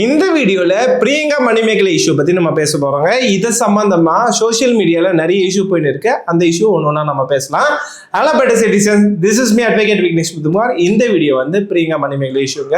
இந்த வீடியோல பிரியங்கா மணிமேகலை இஷ்யூ பத்தி நம்ம பேச போறோங்க. இது சம்பந்தமா சோசியல் மீடியால நிறைய இஷ்யூ போயிட்டு இருக்கு. அந்த இஷ்யூ ஒன்னொன்னா நம்ம பேசலாம். Hello better citizen, this is me advocate Vignesh Muthukumar. இந்த வீடியோ வந்து பிரியங்கா மணிமேகலை இஷ்யூங்க.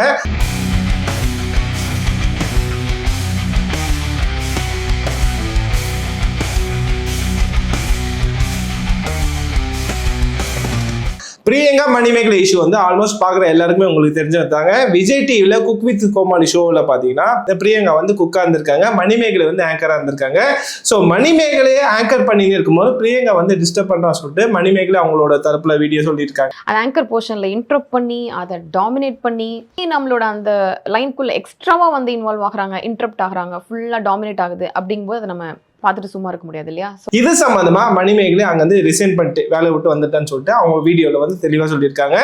பிரியங்கா மணிமேகலை இஷ்யூ வந்து ஆல்மோஸ்ட் பாக்குற எல்லாருக்குமே உங்களுக்கு தெரிஞ்சதாங்க. விஜய் டிவில குக் வித் கோமாளி ஷோவில் பாத்தீங்கன்னா பிரியங்கா வந்து குக்கா இருந்திருக்காங்க, மணிமேகலை வந்து ஆங்கரா இருந்திருக்காங்க. ஸோ மணிமேகலையை ஆங்கர் பண்ணி இருக்கும்போது பிரியங்கா வந்து டிஸ்டர்ப் பண்றா சொல்லிட்டு மணிமேகலை அவங்களோட தரப்புல வீடியோ சொல்லியிருக்காங்க. அது ஆங்கர் போர்ஷன்ல இன்டரப்ட் பண்ணி அதை டாமினேட் பண்ணி நம்மளோட அந்த லைன்குள்ள எக்ஸ்ட்ராவா வந்து இன்வால்வ் ஆகுறாங்க, இன்டரப்ட் ஆகுறாங்க, ஃபுல்லா டாமினேட் ஆகுது. அப்படிங்கும்போது அதை நம்ம பார்த்துட்டு சும்மா இருக்க முடியாது இல்லையா? இது சம்பந்தமா மணிமேகலை அங்க வந்து ரிசைன் பண்ணிட்டு வேலையை விட்டு வந்துட்டான்னு சொல்லிட்டு அவங்க வீடியோல வந்து தெளிவா சொல்லியிருக்காங்க.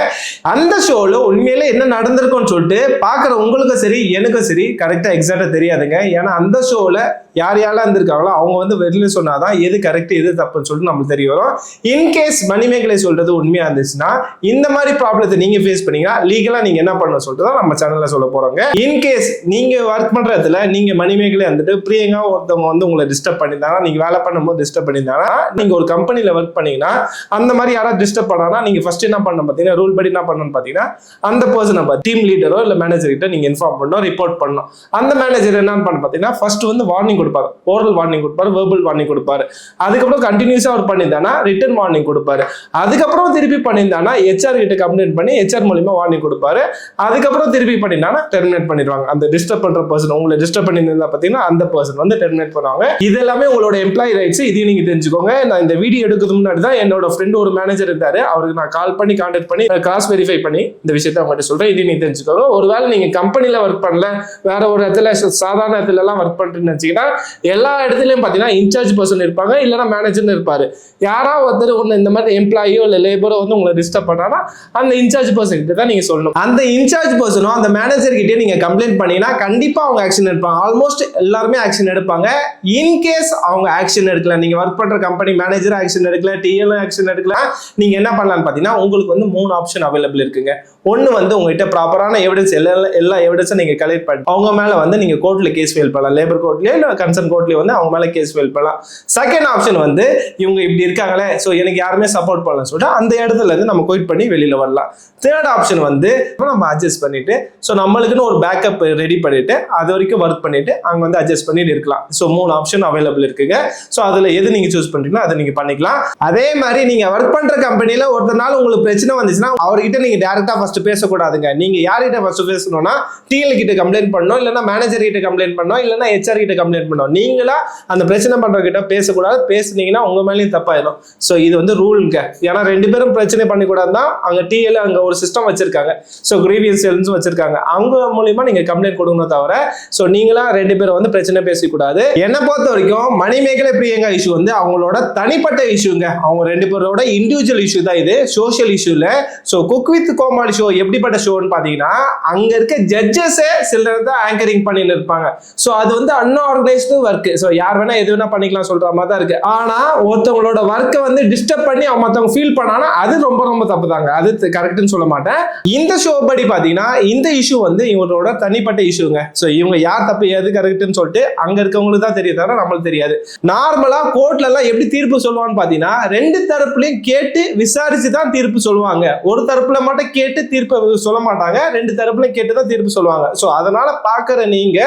அந்த ஷோல உண்மையிலே என்ன நடந்திருக்கும்னு சொல்லிட்டு பாக்குற உங்களுக்கும் சரி எனக்கும் சரி கரெக்டா எக்ஸாக்டா தெரியாதுங்க. ஏன்னா அந்த ஷோல யார் யாரெல்லாம் இருந்திருக்காங்களோ அவங்க வந்து வெளியில சொன்னாதான் எது கரெக்ட் எது தப்புன்னு சொல்லிட்டு நம்மளுக்கு தெரிய வரும். இன்கேஸ் மணிமேகலை சொல்றது உண்மையா இருந்துச்சுன்னா இந்த மாதிரி ப்ராப்ளத்தை நீங்க ஃபேஸ் பண்ணீங்கன்னா லீகலா நீங்க என்ன பண்ணணும் சொல்லிட்டு தான் நம்ம சேனல்ல சொல்ல போறோங்க. இன்கேஸ் நீங்க ஒர்க் பண்றதுல நீங்க மணிமேகலை வந்துட்டு பிரியங்கா ஒருத்தவங்க வந்து உங்களை டிஸ்டர்ப் பண்ணியிருந்தாங்க, நீங்க வேலை பண்ணும்போது டிஸ்டர்ப் பண்ணியிருந்தாங்கன்னா, நீங்க ஒரு கம்பெனில ஒர்க் பண்ணீங்கன்னா அந்த மாதிரி யாராவது டிஸ்டர்ப் பண்ணானா நீங்க ஃபர்ஸ்ட் என்ன பண்ணணும் பாத்தீங்கன்னா, ரூல் படி என்ன பண்ணணும்னு பாத்தீங்கன்னா அந்த பர்சனை டீம் லீடரோ இல்ல மேனேஜர் கிட்ட நீங்க இன்ஃபார்ம் பண்ணணும், ரிப்போர்ட் பண்ணணும். அந்த மேனேஜர் என்னன்னு பண்ண பாத்தீங்கன்னா ஃபர்ஸ்ட் வந்து வார்னிங் கொடுப்பாரு, ஓரல் வார்னிங் கொடுப்பாரு, வெர்பல் வார்னிங் கொடுப்பாரு. அதுக்கப்புறம் கண்டினியூஸா அவர் பண்ணியிருந்தானா ரிட்டன் வார்னிங் கொடுப்பாரு. அதுக்கப்புறம் திருப்பி பண்ணியிருந்தானா ஹெச்ஆர் கிட்ட கம்ப்ளைண்ட் பண்ணி ஹெச்ஆர் மூலியமா வார்னிங் கொடுப்பாரு. அதுக்கப்புறம் திருப்பி பண்ணியிருந்தானா டெர்மினேட் பண்ணிடுவாங்க. அந்த டிஸ்டர்ப் பண்ற பர்சன் உங்களை டிஸ்டர்ப் பண்ணியிருந்தா பாத்தீங்கன்னா அந்த பர்சன் வந்து டெர்மினேட் பண்ணுவாங்க. இது எல்லாமே உங்களோட எம்ப்ளாயி ரைட்ஸ். இதையும் நீங்க தெரிஞ்சுக்கோங்க. நான் இந்த வீடியோ எடுக்கிறதுக்கு முன்னாடி தான் என்னோட ஃப்ரெண்ட் ஒரு மேனேஜர் இருந்தாரு, அவருக்கு நான் கால் பண்ணி கான்டாக்ட் பண்ணி கிராஸ் வெரிஃபை பண்ணி இந்த விஷயத்தை அவங்ககிட்ட சொல்றேன். இதையும் நீங்க தெரிஞ்சுக்கோங்க. ஒருவேளை நீங்க கம்பெனில ஒர்க் பண்ணல, வேற ஒரு இடத்துல சாதாரண இடத்துல எல்லாம் ஒர்க் பண்றேன்னு நினைச்சீங்கன்னா எல்லா இடத்துலயும் பாத்தீங்கன்னா இன்சார்ஜ் பர்சன் இருப்பாங்க, இல்லைன்னா மேனேஜர்னு இருப்பாரு. யாராவது ஒருத்தர் ஒன்று இந்த மாதிரி எம்ப்ளாயோ இல்லை லேபரோ வந்து உங்களை டிஸ்டர்ப் பண்ணானா அந்த இன்சார்ஜ் பர்சன் கிட்ட தான் நீங்க சொல்லணும். அந்த இன்சார்ஜ் பர்சனோ அந்த மேனேஜர் கிட்டே நீங்க கம்ப்ளைண்ட் பண்ணீங்கன்னா கண்டிப்பா அவங்க ஆக்ஷன் எடுப்பாங்க. ஆல்மோஸ்ட் எல்லாருமே ஆக்ஷன் எடுப்பாங்க. இன்கேஸ் அவங்க ஆக்ஷன் எடுக்கல, நீங்க ஒர்க் பண்ற கம்பெனி மேனேஜர் ஆக்ஷன் எடுக்கல, டிஎல் ஆக்ஷன் எடுக்கல, நீங்க என்ன பண்ணலாம்னு பாத்தீங்கன்னா உங்களுக்கு வந்து 3 ஆப்ஷன் அவைலபிள் இருக்குங்க. ஒன்னு வந்து உங்ககிட்ட ப்ராப்பரான எவிடன்ஸ் எல்லா எவிடன்ஸும் நீங்க கலெக்ட் பண்ணி அவங்க மேல வந்து நீங்க கோர்ட்ல கேஸ் ஃபைல் பண்ணலாம், லேபர் கோர்ட்லயோ இல்ல கன்சர்ன் கோர்ட்லயோ வந்து அவங்க மேல கேஸ் ஃபைல் பண்ணலாம். செகண்ட் ஆப்ஷன் வந்து இவங்க இப்படி இருக்காங்களே, சோ எனக்கு யாருமே சப்போர்ட் பண்ணல சொல்லிட்டு அந்த இடத்துல இருந்து நம்ம குயிட் பண்ணி வெளியில வரலாம். தேர்ட் ஆப்ஷன் வந்து நம்ம அட்ஜஸ்ட் பண்ணிட்டு சோ நம்மளுக்குன்னு ஒரு பேக்கப் ரெடி பண்ணிட்டு அது வரைக்கும் ஒர்க் பண்ணிட்டு அங்க வந்து அட்ஜஸ்ட் பண்ணிட்டு இருக்கலாம். சோ 3 ஆப்ஷன் அவைலபிள் இருக்குங்க. சோ அதுல எது நீங்க சூஸ் பண்றீங்களோ அதை நீங்க பண்ணிக்கலாம். அதே மாதிரி நீங்க ஒர்க் பண்ற கம்பெனில ஒரு நாள் உங்களுக்கு பிரச்சனை வந்துச்சுன்னா அவர்கிட்ட நீங்க டைரக்டா ஃபர்ஸ்ட் பேசக்கூடாதுங்க. நீங்க யார்கிட்ட ஃபர்ஸ்ட் பேசணும்னா டிஎல் கிட்ட கம்ப்ளைண்ட் பண்ணணும், இல்லைன்னா மேனேஜர் கிட்ட கம்ப்ளைண்ட் பண்ணணும், இல்லைன்னா ஹெச்ஆர் கிட்ட கம்ப்ளைண்ட் பண்ணணும். நீங்களா அந்த பிரச்சனை பண்றவங்க கிட்ட பேசக்கூடாது. பேசுனீங்கன்னா உங்க மேலேயும் தப்பாயிடும். சோ இது வந்து ரூல்ங்க. ஏன்னா 2 பேரும் பிரச்சனை பண்ணிக்கூடாதுதான் அங்க டிஎல் அங்க ஒரு சிஸ்டம் வச்சிருக்காங்க. சோ கிரீவியன்ஸ் செல்ஸ் வச்சிருக்காங்க. அவங்க மூலியமா நீங்க கம்ப்ளைண்ட் கொடுக்கணும் தவிர சோ நீங்களா 2 பேரும் வந்து பிரச்சனை பேசக்கூடாது. என்ன பொறுத்த வரைக்கும் மணிமேகலை பிரியங்கா இஷ்யூ வந்து அவங்களோட தனிப்பட்ட இஷ்யூங்க. அவங்க 2 பேரோட இண்டிவிஜுவல் இஷ்யூ தான் இது, சோஷியல் இஷ்யூ இல்ல. So cook with Comali show எப்படிப்பட்ட ஷோன்னு பாத்தீங்கன்னா அங்க இருக்க ஜட்ஜஸே சிலர் தான் ஆங்கரிங் பண்ணிட்டு இருப்பாங்க. சோ அது வந்து அன்ஆர்கனைஸ்டு ஒர்க். சோ யார் வேணா எது வேணா பண்ணிக்கலாம் சொல்ற மாதிரி தான் இருக்கு. ஆனா ஒருத்தவங்களோட ஒர்க்கை வந்து டிஸ்டர்ப் பண்ணி மத்தவங்க ஃபீல் பண்ணானா அது ரொம்ப ரொம்ப தப்பு தாங்க. அது கரெக்ட்னு சொல்ல மாட்டேன். இந்த ஷோ படி பாத்தீங்கன்னா இந்த இஷ்யூ வந்து இவங்களோட தனிப்பட்ட இஷ்யூங்க. சோ இவங்க யார் தப்பு எது கரெக்ட்னு சொல்லிட்டு அங்க இருக்கவங்களுக்கு தான் தெரியும், தவிர நம்மளுக்கு தெரியாது. நார்மலா கோர்ட்ல எல்லாம் எப்படி தீர்ப்பு சொல்லுவான்னு பாத்தீங்கன்னா 2 தரப்புலையும் கேட்டு விசாரிச்சு தான் தீர்ப்பு சொல்லுவாங்க. ஒரு தரப்புல மட்டும் கேட்டு தீர்ப்பு சொல்ல மாட்டாங்க, 2 தரப்புலையும் கேட்டு தான் தீர்ப்பு சொல்லுவாங்க. சோ அதனால பாக்குற நீங்க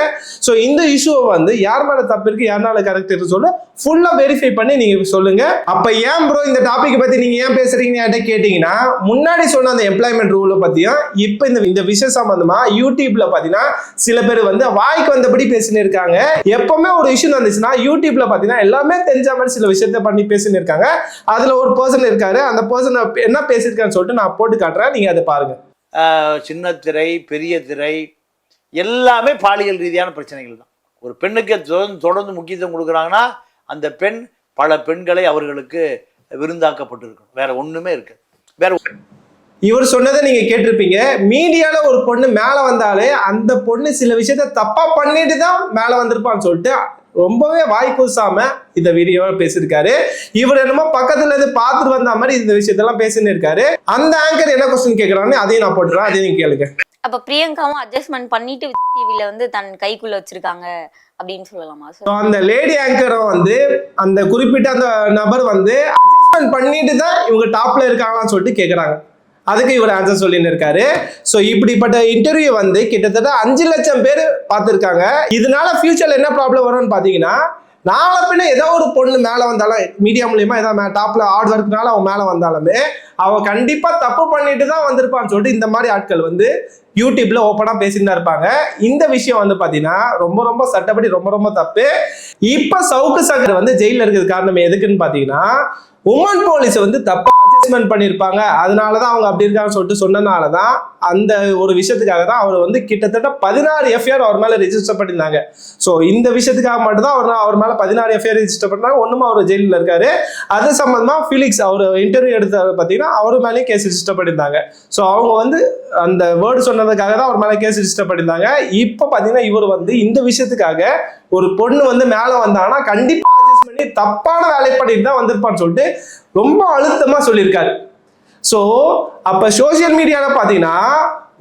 சோ இந்த இஷ்யூ வந்து யார் மேல தப்பு இருக்கு யாருனால கரெக்ட் இருக்கு சொல்ல ஃபுல்லா வெரிஃபை பண்ணி நீங்க சொல்லுங்க. அப்ப ஏன் ப்ரோ இந்த டாபிக் பத்தி நீங்க ஏன் பேசுறீங்க கேட்டீங்கன்னா முன்னாடி சொன்ன அந்த எம்ப்ளாய்மெண்ட் ரூலை பத்தியும் இப்ப இந்த விஷயம் சம்பந்தமா யூடியூப்ல பாத்தீங்கன்னா சில பேர் வந்து வாய்க்கு வந்தபடி பேசினு இருக்காங்க. எப்பவுமே ஒரு இஷ்யூ நடந்துச்சுன்னா யூடியூப்ல பாத்தீங்கன்னா எல்லாமே தெரிஞ்ச மாதிரி சில விஷயத்த பண்ணி பேசினு இருக்காங்க. அதுல ஒரு பர்சன் இருக்காரு, அந்த பர்சன் என்ன பேசியிருக்கான்னு சொல்லிட்டு நான் போட்டு காட்டுறேன், நீங்க அதை பாருங்க. சின்ன திரை பெரிய திரை எல்லாமே பாலியல் ரீதியான பிரச்சனைகள் தான். ஒரு பெண்ணுக்கு தொடர்ந்து முக்கியத்துவம் கொடுக்குறாங்கன்னா அந்த பெண் பல பெண்களை அவர்களுக்கு விருந்தாக்கப்பட்டிருக்கணும். வேற ஒண்ணுமே இருக்கு. வேற இவர் சொன்னதை நீங்க கேட்டிருப்பீங்க. மீடியால ஒரு பொண்ணு மேல வந்தாலே அந்த பொண்ணு சில விஷயத்த தப்பா பண்ணிட்டு தான் மேல வந்திருப்பான்னு சொல்லிட்டு ரொம்பவே வாய் கூசாம இந்த வீடியோவை பேசியிருக்காரு. இவர் என்னமோ பக்கத்துல இருந்து பார்த்துட்டு வந்த மாதிரி இந்த விஷயத்தெல்லாம் பேசின்னு இருக்காரு. அந்த ஆங்கர் என்ன கொஸ்டின் கேட்கறான்னு அதையும் நான் போட்டுறேன், அதையும் நீங்க கேளுங்க. அப்ப பிரியங்காவும் அட்ஜஸ்ட்மெண்ட் பண்ணிட்டு விஜய் டிவில வந்து தன் கைக்குள்ள வச்சிருக்காங்க அப்படின்னு சொல்லலாமா So, அந்த லேடி ஆங்கரும் வந்து அந்த குறிப்பிட்ட அந்த நபர் வந்து அட்ஜஸ்ட்மெண்ட் பண்ணிட்டு தான் இவங்க டாப்ல இருக்காங்களான்னு சொல்லிட்டு கேட்குறாங்க. அதுக்கு இவர் ஆன்சர் சொல்லிட்டு இருக்காரு. ஸோ இப்படிப்பட்ட இன்டர்வியூ வந்து கிட்டத்தட்ட 5 லட்சம் பேர் பார்த்துருக்காங்க. இதனால ஃபியூச்சர்ல என்ன ப்ராப்ளம் வரும்னு பார்த்தீங்கன்னா, நாளை பின்ன ஏதோ ஒரு பொண்ணு மேலே வந்தாலும் மீடியா மூலியமா ஏதாவது டாப்ல ஹார்ட் ஒர்க்னால அவன் மேலே வந்தாலுமே அவன் கண்டிப்பா தப்பு பண்ணிட்டு தான் வந்திருப்பான்னு சொல்லிட்டு இந்த மாதிரி ஆட்கள் வந்து யூடியூப்ல ஓப்பனா பேசிட்டு தான் இருப்பாங்க. இந்த விஷயம் வந்து பாத்தீங்கன்னா ரொம்ப ரொம்ப சட்டப்படி ரொம்ப ரொம்ப தப்பு. இப்ப சவுக்கு சங்கர் வந்து ஜெயில இருக்கிறது காரணம் எதுக்குன்னு பாத்தீங்கன்னா, உமன் போலீஸ் வந்து தப்பா அட்ஜஸ்ட்மெண்ட் பண்ணியிருப்பாங்க, அதனாலதான் அவங்க அப்படி இருக்காங்கன்னு சொல்லிட்டு சொன்னனாலதான் அந்த ஒரு விஷயத்துக்காக தான் அவர் வந்து கிட்டத்தட்ட 16 எஃப்ஐஆர் அவர் மேல ரெஜிஸ்டர் பண்ணியிருந்தாங்க. ஸோ இந்த விஷயத்துக்காக மட்டும்தான் அவர் மேல 16 எஃப்ஐஆர் ரெஜிஸ்டர் பண்ணாங்க. ஒண்ணுமா அவர் ஜெயிலில் இருக்காரு. அது சம்பந்தமா ஃபிலிக்ஸ் அவர் இன்டர்வியூ எடுத்த பார்த்தீங்கன்னா அவர் மேலேயும் கேஸ் ரெஜிஸ்டர் பண்ணியிருந்தாங்க. ஸோ அவங்க வந்து அந்த வேர்டு சொன்னதுக்காக தான் அவர் மேலே கேஸ் ரெஜிஸ்டர் பண்ணியிருந்தாங்க. இப்போ பார்த்தீங்கன்னா இவர் வந்து இந்த விஷயத்துக்காக ஒரு பொண்ணு வந்து மேலே வந்தாங்கன்னா கண்டிப்பா அட்ஜஸ்ட் பண்ணி தப்பான வேலை பண்ணிட்டு தான் வந்திருப்பான்னு சொல்லிட்டு ரொம்ப அழுத்தமா சொல்லியிருக்காரு. ஸோ அப்ப சோசியல் மீடியால பாத்தீங்கன்னா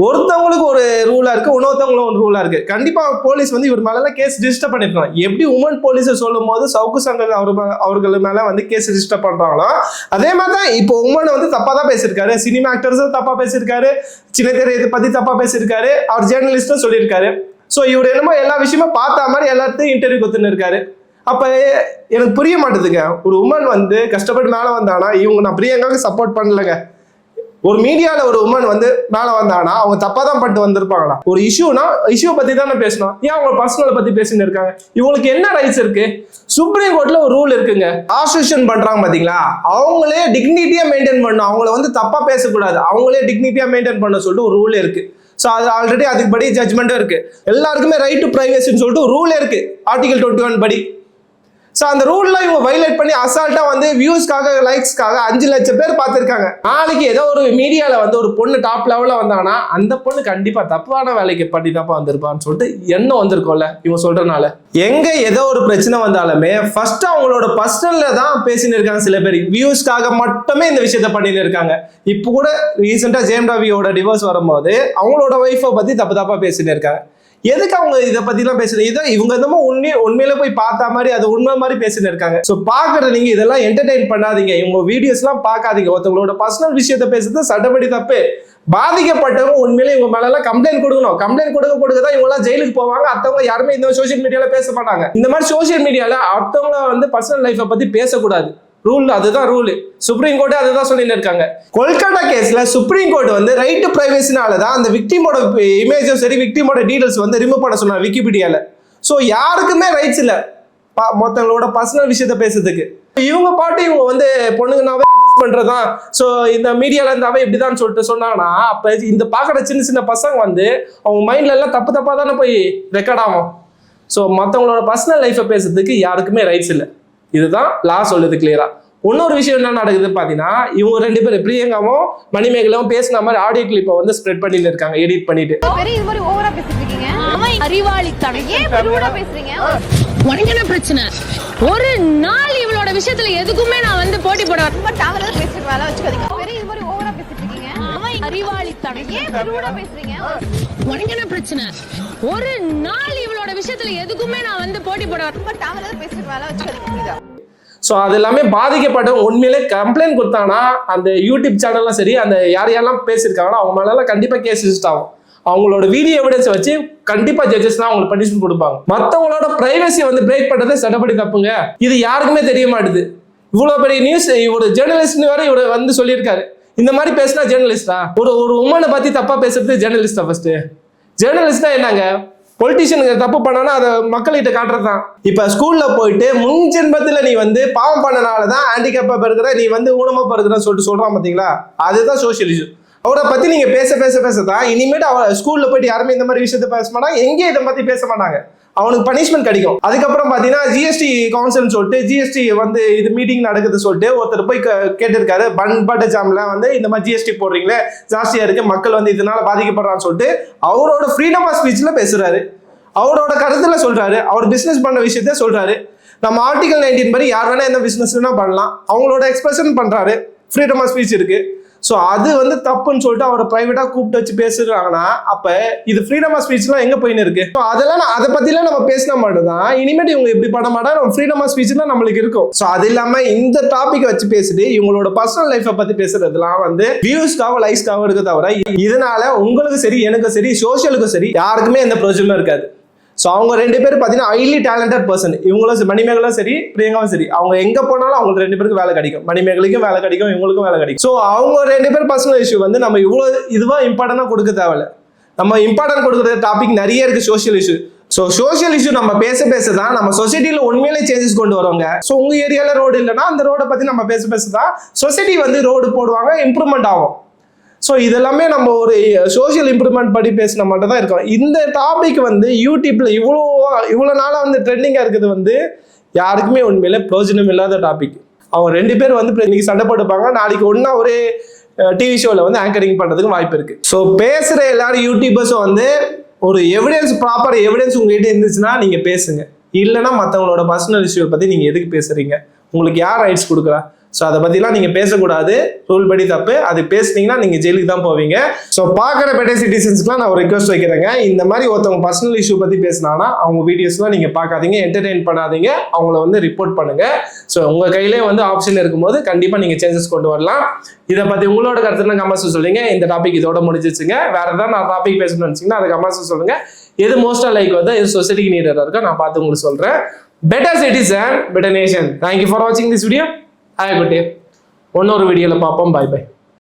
ஒருத்தவங்களுக்கு ஒரு ரூலா இருக்கு, இன்னொருத்தவங்களும் ஒரு ரூலா இருக்கு. கண்டிப்பா போலீஸ் வந்து இவர் மேல கேஸ் ரெஜிஸ்டர் பண்ணிருக்காங்க. எப்படி உமன் போலீஸ் சொல்லும் போது சவுக்கு சங்கர் அவர்கள் மேல வந்து கேஸ் ரெஜிஸ்டர் பண்றாங்களோ அதே மாதிரி தான் இப்போ உமன் வந்து தப்பா தான் பேசியிருக்காரு. சினிமா ஆக்டர்ஸும் தப்பா பேசியிருக்காரு, சின்ன திரையை பத்தி தப்பா பேசியிருக்காரு, அவர் ஜேர்னலிஸ்டும் சொல்லியிருக்காரு. ஸோ இவர் என்னமோ எல்லா விஷயமும் பார்த்த மாதிரி எல்லாத்தையும் இன்டர்வியூ கொடுத்துன்னு இருக்காரு. அப்ப எனக்கு புரிய மாட்டேதுங்க. ஒரு உமன் வந்து கஷ்டப்பட்டு மேல வந்தானா இவங்க நான் பிரியங்காவுக்கு சப்போர்ட் பண்ணலங்க. ஒரு மீடியால ஒரு உமன் வந்து மேல வந்தானா அவங்க தப்பா தான் பண்ணிட்டு வந்திருப்பாங்களா? ஒரு இஷ்யூனா இஷ்யூ பத்தி தானே பேசணும். ஏன் அவங்க பர்சனலை பத்தி பேசிட்டு இருக்காங்க? இவங்களுக்கு என்ன ரைட்ஸ் இருக்கு? சுப்ரீம் கோர்ட்ல ஒரு ரூல் இருக்குங்க. ஆசோசியேஷன் பண்றாங்க பாத்தீங்களா, அவங்களே டிக்னிட்டியா மெயின்டைன் பண்ணணும், அவங்கள வந்து தப்பா பேசக்கூடாது, அவங்களே டிக்னிட்டியா மெயின்டைன் பண்ண சொல்லிட்டு ஒரு ரூல் இருக்கு. ஸோ அது ஆல்ரெடி அதுக்கு ஜட்மெண்ட்டும் இருக்கு. எல்லாருக்குமே ரைட் டு பிரைவசின்னு சொல்லிட்டு ஒரு ரூல் இருக்கு ஆர்டிகல் 21 படி. ஸோ அந்த ரூல்லாம் இவங்க வைலேட் பண்ணி அசால்ட்டா வந்து வியூஸ்க்காக லைக்ஸ்க்காக 5 லட்சம் பேர் பார்த்துருக்காங்க. நாளைக்கு ஏதோ ஒரு மீடியால வந்து ஒரு பொண்ணு டாப் லெவலில் வந்தாங்கன்னா அந்த பொண்ணு கண்டிப்பா தப்பான வேலைக்கு பண்ணி தப்பா வந்திருப்பான்னு சொல்லிட்டு எண்ணம் வந்திருக்கோம்ல இவங்க சொல்றதுனால. எங்க ஏதோ ஒரு பிரச்சனை வந்தாலுமே ஃபர்ஸ்ட் அவங்களோட பர்சனல்ல தான் பேசின்னு இருக்காங்க. சில பேர் வியூஸ்க்காக மட்டுமே இந்த விஷயத்த பண்ணிட்டு இருக்காங்க. இப்போ கூட ரீசெண்டா ஜெயம் ரவியோட டிவோர்ஸ் வரும்போது அவங்களோட ஒய்ஃபை பத்தி தப்பா பேசிட்டு இருக்காங்க. எதுக்கு அவங்க இதை பத்திலாம் பேசுறது? இதை இவங்க என்னமோ உண்மையில போய் பார்த்தா மாதிரி அது உண்மை மாதிரி பேசிட்டு இருக்காங்க. ஸோ பாக்குற நீங்க இதெல்லாம் என்டர்டெயின் பண்ணாதீங்க, இவங்க வீடியோஸ் எல்லாம் பார்க்காதீங்க. ஒருத்தவங்களோட பர்சனல் விஷயத்த பேசுறது சட்டப்படி தப்பு. பாதிக்கப்பட்டவங்க உண்மையிலே இவங்க மேல எல்லாம் கம்ப்ளைண்ட் கொடுக்கணும். கம்ப்ளைண்ட் கொடுக்க தான் இவங்க எல்லாம் ஜெயிலுக்கு போவாங்க. அடுத்தவங்க யாருமே இந்த சோசியல் மீடியால பேச மாட்டாங்க. இந்த மாதிரி சோசியல் மீடியால அடுத்தவங்க வந்து பர்சனல் லைஃபை பத்தி பேசக்கூடாது. ரூல் அதுதான் ரூல். சுப்ரீம் கோர்ட் அதுதான் சொல்லிட்டு இருக்காங்க. கொல்கட்டா கேஸ்ல சுப்ரீம் கோர்ட் வந்து ரைட் டு பிரைவசினால தான் அந்த விக்டிமோட இமேஜும் சரி விக்டிமோட டீடைல்ஸ் வந்து ரிமூவ் பண்ண சொன்னாங்க விக்கிபீடியால. ஸோ யாருக்குமே ரைட்ஸ் இல்லை மொத்தங்களோட பர்சனல் விஷயத்த பேசுறதுக்கு. இவங்க பாட்டு இவங்க வந்து பொண்ணுங்கனாவே அட்ஜஸ்ட் பண்றதுதான், ஸோ இந்த மீடியால இருந்தாவே இப்படிதான் சொல்லிட்டு சொன்னாங்கன்னா அப்ப இந்த பாக்குற சின்ன சின்ன பசங்க வந்து அவங்க மைண்ட்ல எல்லாம் தப்பா தானே போய் ரெக்கார்ட் ஆகும். ஸோ மற்றவங்களோட பர்சனல் லைஃபை பேசுறதுக்கு யாருக்குமே ரைட்ஸ் இல்லை. இதுதான் லா சொல்லுது கிளியரா. இன்னொரு விஷயம் என்ன நடக்குது பாத்தீங்கன்னா, இவங்க 2 பேர் பிரியங்காவும் மணிமேகலாவும் பேசின மாதிரி ஆடியோ கிளிப்பை வந்து ஸ்ப்ரெட் பண்ணிட்டு இருக்காங்க எடிட் பண்ணிட்டு. இது மாதிரி ஓவரா பேசிட்டு இருக்கீங்க. அறிவாளித்தனம். ஏன் பெருவா பேசுறீங்க? உனக்கு என்ன பிரச்சனை? ஒரு நாள் இவளோட விஷயத்துல எதுக்குமே நான் வந்து போட்டி போட ரொம்ப டவரா பேசிட்டு வேலை வச்சுக்காதீங்க. இது மாதிரி ஓவரா பேசிட்டு இருக்கீங்க. அறிவாளித்தனம். ஏன் பெருவா பேசுறீங்க? உனக்கு என்ன பிரச்சனை? ஒரு நாள் இவளோட விஷயத்துல எதுக்குமே நான் வந்து போட்டி போட ரொம்ப டவரா பேசிட்டு வேலை வச்சுக்காதீங்க. ஸோ அது எல்லாமே பாதிக்கப்பட்டவங்க உண்மையிலே கம்ப்ளைண்ட் கொடுத்தாங்கன்னா அந்த யூடியூப் சேனல்லாம் சரி அந்த யாரெல்லாம் பேசியிருக்காங்களோ அவங்க மேலாம் கண்டிப்பாக கேஸ் ரிஜிஸ்டர் ஆகும். அவங்களோட வீடியோ எவிடன்ஸ் வச்சு கண்டிப்பா ஜட்ஜஸ் தான் அவங்களுக்கு பனிஷ்மெண்ட் கொடுப்பாங்க. மற்றவங்களோட பிரைவசி வந்து பிரேக் பண்றதே சட்டப்படி தப்புங்க. இது யாருக்குமே தெரிய மாட்டுது. இவ்வளவு பெரிய நியூஸ் ஒரு ஜேர்னலிஸ்ட் வரை இவரு வந்து சொல்லியிருக்காரு. இந்த மாதிரி பேசினா ஜேர்னலிஸ்டா? ஒரு உமனை பத்தி தப்பா பேசுறது ஜேர்னலிஸ்டா? ஃபர்ஸ்ட் ஜேர்னலிஸ்டா என்னங்க? பொலிட்டிஷியனுக்கு தப்பு பண்ணானா அதை மக்கள்கிட்ட காட்டுறது தான். இப்ப ஸ்கூல்ல போயிட்டு முன் ஜென்மத்துல நீ வந்து பாவம் பண்ணனாலதான் ஹேண்டிகேப்பா பிறகுற நீ வந்து ஊனமா பிறகுறன்னு சொல்லிட்டு சொல்றான் பாத்தீங்களா, அதுதான் சோசியலிசம். அவரை பத்தி நீங்க பேசதான் இனிமேட்டு அவ ஸ்கூல்ல போயிட்டு யாருமே இந்த மாதிரி விஷயத்த பேச மாட்டாங்க, எங்கேயும் இதை பத்தி பேச மாட்டாங்க. அவனுக்கு பனிஷ்மெண்ட் கிடைக்கும். அதுக்கப்புறம் பாத்தீங்கன்னா ஜிஎஸ்டி கவுன்சில் சொல்லிட்டு ஜிஎஸ்டி வந்து இது மீட்டிங் நடக்குது சொல்லிட்டு ஒருத்தர் போய் கேட்டிருக்காரு. பட் ஜாம்ல வந்து இந்த மாதிரி ஜிஎஸ்டி போடுறீங்களே ஜாஸ்தியா இருக்கு, மக்கள் வந்து இதனால பாதிக்கப்படுறான்னு சொல்லிட்டு அவரோட ஃப்ரீடம் ஆஃப் ஸ்பீச்ல பேசுறாரு. அவரோட கருத்துல சொல்றாரு. அவர் பிசினஸ் பண்ண விஷயத்த சொல்றாரு. நம்ம ஆர்டிகல் 19 படி யார் வேணா என்ன பிசினஸ் வேணா பண்ணலாம், அவங்களோட எக்ஸ்பிரஷன் பண்றாரு. ஃப்ரீடம் ஆஃப் ஸ்பீச் இருக்கு. ஸோ அது வந்து தப்புன்னு சொல்லிட்டு அவரை ப்ரைவேட்டாக கூப்பிட்டு வச்சு பேசுறாங்கன்னா அப்போ இது ஃப்ரீடம் ஆஃப் ஸ்பீச்லாம் எங்கே போயின்னு இருக்கு? ஸோ அதெல்லாம் அதை பற்றிலாம் நம்ம பேசினா மட்டும் தான் இனிமேட்டு இவங்க இப்படி பண்ண மாட்டா நம்ம ஃப்ரீடம் ஆஃப் ஸ்பீச் தான் நம்மளுக்கு இருக்கும். ஸோ அது இல்லாமல் இந்த டாபிக் வச்சு பேசிட்டு இவங்களோட பர்சனல் லைஃப்பை பற்றி பேசுறதுலாம் வந்து வியூஸ்க்காக லைக்ஸ்க்காக இருக்க தவிர இதனால உங்களுக்கு சரி எனக்கும் சரி சோஷியலுக்கும் சரி யாருக்குமே எந்த பிரயோஜனமும் இருக்காது. ஸோ அவங்க 2 பேரும் பார்த்தீங்கன்னா ஹைலி டேலண்டட் பர்சன். இவங்களும் மணிமேகலும் சரி பிரியங்காவும் சரி அவங்க எங்கே போனாலும் அவங்க 2 பேருக்கு வேலை கிடைக்கும். மணிமேகலுக்கும் வேலை கிடைக்கும், இவங்களுக்கும் வேலை கிடைக்கும். ஸோ அவங்க 2 பேர் பர்சனல் இஷ்யூ வந்து நம்ம இவ்வளோ இதுவாக இம்பார்ட்டண்டாக கொடுக்க தேவையில்ல. நம்ம இம்பார்ட்டன்ட் கொடுக்குற டாபிக் நிறைய இருக்குது social issue. So social issue நம்ம பேச தான் நம்ம சொசைட்டியில் உண்மையிலே சேஞ்சஸ் கொண்டு வருவாங்க. ஸோ உங்கள் ஏரியாவில் ரோடு இல்லைன்னா அந்த ரோடை பற்றி நம்ம பேச தான் சொசைட்டி வந்து ரோடு போடுவாங்க, இம்ப்ரூவ்மெண்ட் ஆகும். ஸோ இதெல்லாமே நம்ம ஒரு சோஷியல் இம்ப்ரூவ்மெண்ட் படி பேசின மட்டும் தான் இருக்கோம். இந்த டாபிக் வந்து யூடியூப்ல இவ்வளோ நாளாக வந்து ட்ரெண்டிங்காக இருக்குது வந்து யாருக்குமே உண்மையில பிரயோஜனம் இல்லாத டாபிக். அவங்க 2 பேர் வந்து இன்னைக்கு சண்டை போட்டுப்பாங்க, நாளைக்கு ஒன்றா ஒரே டிவி ஷோவில் வந்து ஆங்கரிங் பண்ணுறதுக்கு வாய்ப்பு இருக்குது. ஸோ பேசுகிற எல்லாரும் யூடியூபர்ஸும் வந்து ஒரு ப்ராப்பர் எவிடன்ஸ் உங்ககிட்ட இருந்துச்சுன்னா நீங்கள் பேசுங்க. இல்லைன்னா மற்றவங்களோட பர்சனல் இஷ்யூவை பற்றி நீங்கள் எதுக்கு பேசுகிறீங்க? உங்களுக்கு யார் ரைட்ஸ் கொடுக்குறா? ஸோ அதை பற்றிலாம் நீங்கள் பேசக்கூடாது, ரூல் படி தப்பு. அது பேசுனீங்கன்னா நீங்கள் ஜெயிலுக்கு தான் போவீங்க. ஸோ பார்க்குற பெட்டர் சிட்டிசன்ஸ்க்குலாம் நான் ஒரு ரெக்வஸ்ட் வைக்கிறேங்க, இந்த மாதிரி ஒருத்தவங்க பர்சனல் இஷ்யூ பற்றி பேசினாங்கன்னா அவங்க வீடியோஸ்லாம் நீங்கள் பார்க்காதீங்க, என்டர்டெயின் பண்ணாதீங்க, அவங்கள வந்து ரிப்போர்ட் பண்ணுங்கள். ஸோ உங்கள் கையிலே வந்து ஆப்ஷன் இருக்கும்போது கண்டிப்பாக நீங்கள் சேஞ்சஸ் கொண்டு வரலாம். இதை பற்றி உங்களோட கருத்துனா கமெண்ட்ஸ் சொல்லுங்க. இந்த டாபிக் இதோட முடிஞ்சிச்சுங்க. வேறு ஏதாவது நான் டாபிக் பேசணும்னு நினச்சிங்கன்னா அதை கமெண்ட்ஸ் சொல்லுங்கள். எது மோஸ்ட்டாக லைக் வந்து எது சொசைட்டிக்கு நீடாக இருக்கோ நான் பார்த்து உங்களுக்கு சொல்கிறேன். Better citizen better nation. Thank you for வாட்சிங் this video. Hi good day. இன்னொரு வீடியோவில் பார்ப்போம். Bye by.